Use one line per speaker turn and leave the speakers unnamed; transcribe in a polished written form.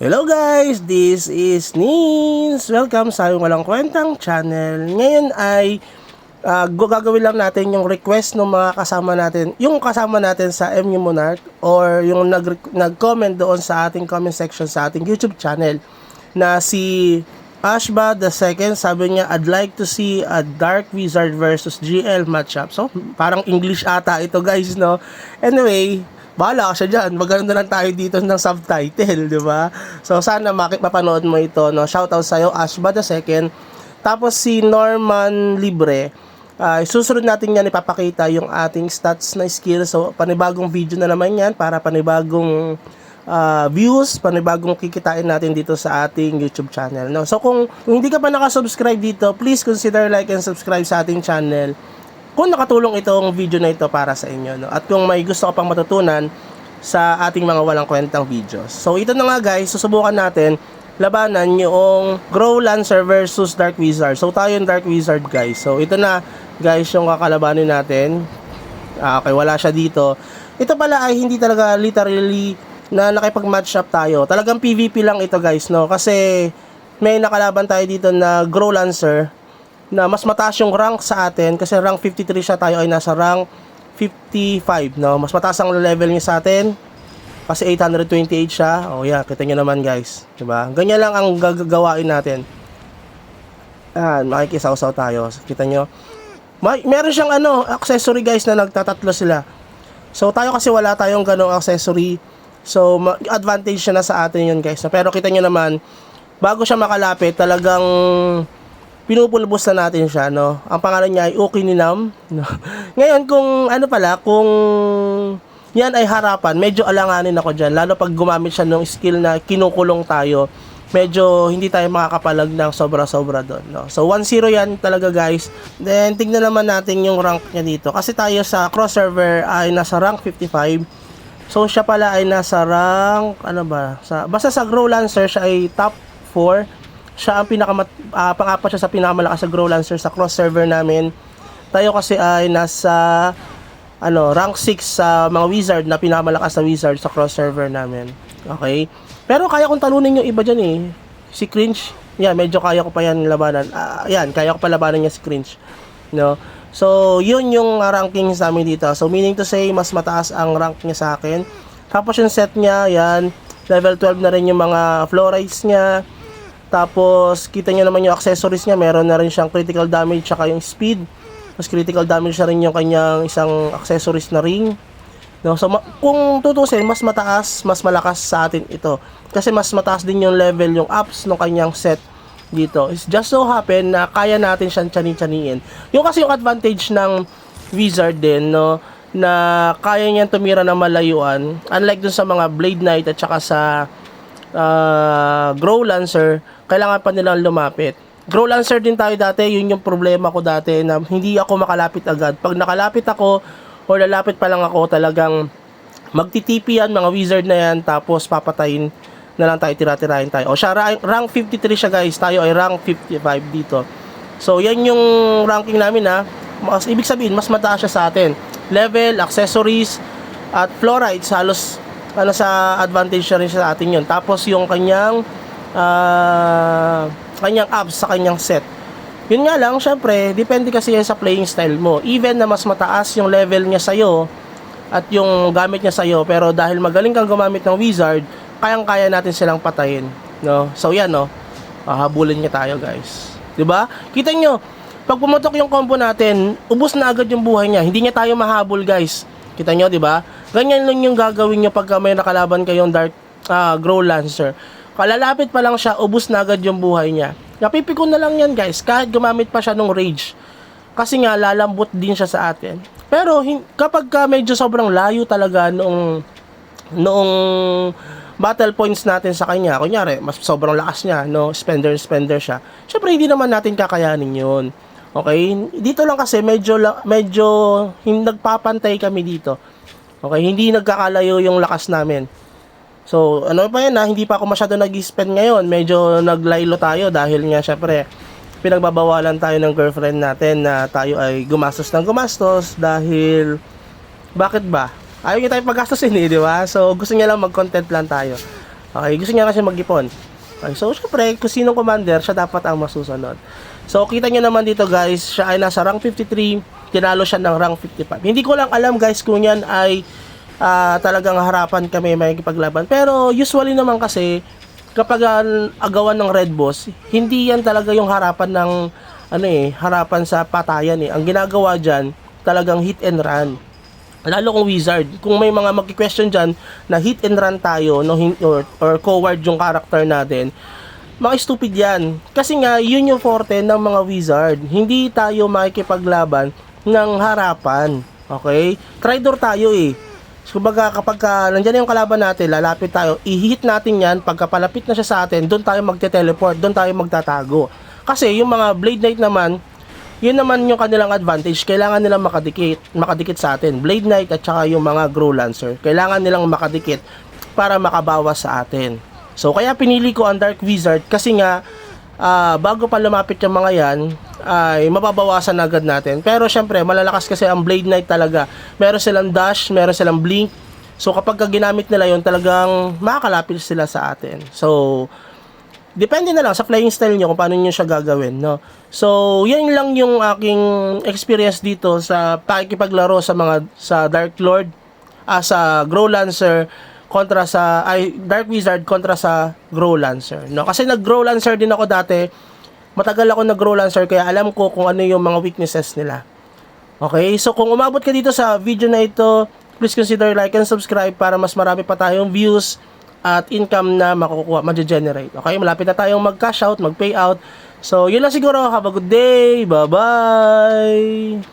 Hello guys, this is Nins. Welcome sa Walang Kwentang channel. Ngayon ay gagawin lang natin yung request ng mga kasama natin, yung kasama natin sa MU Monarch or yung nag-comment doon sa ating comment section sa ating YouTube channel na si Ashba the second. Sabi niya, I'd like to see a Dark Wizard versus GL matchup. So, parang English ata ito guys, no? Anyway, bahala ka siya dyan. Maganda lang tayo dito ng subtitle, di ba? So, sana mapanood mo ito, no? Shoutout sa'yo, Ashba the second. Tapos si Norman Libre, susunod natin yan ipapakita yung ating stats na skill. So, panibagong video na naman yan para panibagong views, panibagong kikitain natin dito sa ating YouTube channel, no? So, kung hindi ka pa nakasubscribe dito, please consider like and subscribe sa ating channel kung nakatulong itong video na ito para sa inyo, no? At kung may gusto ka pang matutunan sa ating mga walang kwentang videos. So, ito na nga guys, susubukan natin labanan yung Grow Lancer versus Dark Wizard. So, tayo yung Dark Wizard guys. So, ito na guys yung kakalabanin natin. Okay, wala siya dito. Ito pala ay hindi talaga literally na nakipag-match up tayo. Talagang PvP lang ito guys, no? Kasi may nakalaban tayo dito na Grow Lancer na mas mataas yung rank sa atin kasi rank 53 siya, tayo ay nasa rank 55, no? Mas mataas ang level niya sa atin kasi 828 siya. Oh yeah, kita nyo naman guys, diba? Ganyan lang ang gagawain natin. Makikisaw-saw tayo. Kita nyo, meron siyang accessory guys na nagtatatlo sila. So tayo kasi wala tayong ganong accessory, so advantage siya na sa atin yun guys. Pero kita nyo naman, bago siya makalapit, talagang pinupulbos na natin siya, no? Ang pangalan niya ay Ukininam, no? Ngayon, kung kung yan ay harapan, medyo alanganin ako dyan, lalo pag gumamit siya ng skill na kinukulong tayo, medyo hindi tayo makakapalag ng sobra-sobra doon, no? So, 1-0 yan talaga guys. Then, tignan naman natin yung rank niya dito. Kasi tayo sa cross server ay nasa rank 55. So, siya pala ay nasa rank, basta sa Grow Lancer, siya ay top 4. Siya ang pang-apat siya sa pinakamalakas sa Grow Lancer sa cross server namin. Tayo kasi ay nasa rank 6 sa mga wizard na pinakamalakas na wizard sa cross server namin. Okay? Pero kaya kong talunin yung iba dyan eh. Si Cringe, medyo kaya ko pa yan labanan. Kaya ko pa labanan niya si Cringe, no? So, yun yung ranking sa amin dito. So, meaning to say, mas mataas ang rank niya sa akin. Tapos yung set niya, level 12 na rin yung mga florites niya. Tapos, kita nyo naman yung accessories niya. Meron na rin siyang critical damage tsaka yung speed. Mas critical damage na rin yung kanyang isang accessories na ring. No? So, kung tutusin, mas mataas, mas malakas sa atin ito. Kasi mas mataas din yung level, yung ups ng kanyang set dito. It's just so happen na kaya natin siyang tiyani-tiyaniin. Yung kasi yung advantage ng Wizard din, no? Na kaya niyang tumira ng malayuan. Unlike dun sa mga Blade Knight at saka sa Grow Lancer, kailangan pa nilang lumapit. Grow Lancer din tayo dati, yun yung problema ko dati na hindi ako makalapit agad. Pag nakalapit ako or lalapit pa lang ako, talagang magtitipi yan, mga wizard na yan, tapos papatayin na lang tayo, tira-tirahin tayo. O siya, rank 53 siya guys, tayo ay rank 55 dito. So yan yung ranking namin ibig sabihin, mas mataas siya sa atin. Level, accessories, at florites, halos sa advantage siya rin sa atin yun. Tapos yung kanyang apps sa kanyang set. Yun nga lang, syempre, depende kasi yan sa playing style mo. Even na mas mataas yung level niya sa'yo at yung gamit niya sa'yo, pero dahil magaling kang gumamit ng wizard, kayang-kaya natin silang patayin, no? So yan, no? Habulin niya tayo, guys. 'Di ba? Kita nyo, pag pumutok yung combo natin, ubos na agad yung buhay niya. Hindi niya tayo mahabol, guys. Kita nyo, 'di ba? Ganyan lang yung gagawin niyo pag may nakalaban kayong Grow Lancer. Kalalapit pa lang siya, ubos na agad yung buhay niya. Napipikon na lang yan guys, kahit gumamit pa siya ng rage. Kasi nga, lalambot din siya sa atin. Pero, kapag medyo sobrang layo talaga noong battle points natin sa kanya, kunyari, mas sobrang lakas niya, no? Spender siya. Syempre, hindi naman natin kakayanin yun. Okay? Dito lang kasi, medyo nagpapantay kami dito. Okay? Hindi nagkakalayo yung lakas namin. So, hindi pa ako masyado nag-spend ngayon. Medyo naglaylo tayo dahil nga syempre pinagbabawalan tayo ng girlfriend natin na tayo ay gumastos ng gumastos dahil bakit ba? Ayaw niya tayo paggastosin di ba? So, gusto niya lang mag-content lang tayo. Okay, gusto niya kasi mag-ipon. Okay, so syempre, kung sinong commander, siya dapat ang masusunod. So, kita nyo naman dito guys, siya ay nasa rank 53, tinalo siya ng rank 55. Hindi ko lang alam guys kung yan ay talagang harapan kami may kipaglaban. Pero usually naman kasi, kapag agawan ng Red Boss, hindi yan talaga yung harapan ng, harapan sa patayan eh. Ang ginagawa dyan, talagang hit and run. Lalo kung wizard, kung may mga magki-question dyan na hit and run tayo, no, or coward yung character natin, mga stupid yan. Kasi nga, yun yung forte ng mga wizard. Hindi tayo makikipaglaban ng harapan. Okay? Traitor tayo eh. So, kumbaga, kapag nandyan yung kalaban natin, lalapit tayo, i-hit natin yan, pagkapalapit na siya sa atin, doon tayo magte-teleport, doon tayo magtatago. Kasi yung mga Blade Knight naman, yun naman yung kanilang advantage, kailangan nilang makadikit sa atin. Blade Knight at saka yung mga Grow Lancer, kailangan nilang makadikit para makabawas sa atin. So kaya pinili ko ang Dark Wizard kasi nga bago pa lumapit yung mga yan ay mababawasan agad natin. Pero syempre malalakas kasi ang Blade Knight talaga. Meron silang dash, meron silang blink. So kapag ginamit nila yon, talagang makakalapit sila sa atin. So depende na lang sa playing style nyo kung paano nyo siya gagawin, no? So, yan lang yung aking experience dito sa pakikipaglaro sa Dark Lord, sa Grow Lancer kontra sa Dark Wizard kontra sa Grow Lancer, no? Kasi nag-Grow Lancer din ako dati. Matagal ako nag-Grow Lancer kaya alam ko kung ano yung mga weaknesses nila. Okay? So, kung umabot ka dito sa video na ito, please consider like and subscribe para mas marami pa tayong views at income na makukuha, ma-generate. Okay, malapit na tayong mag-cash out, mag-pay out. So, yun lang siguro. Have a good day. Bye-bye!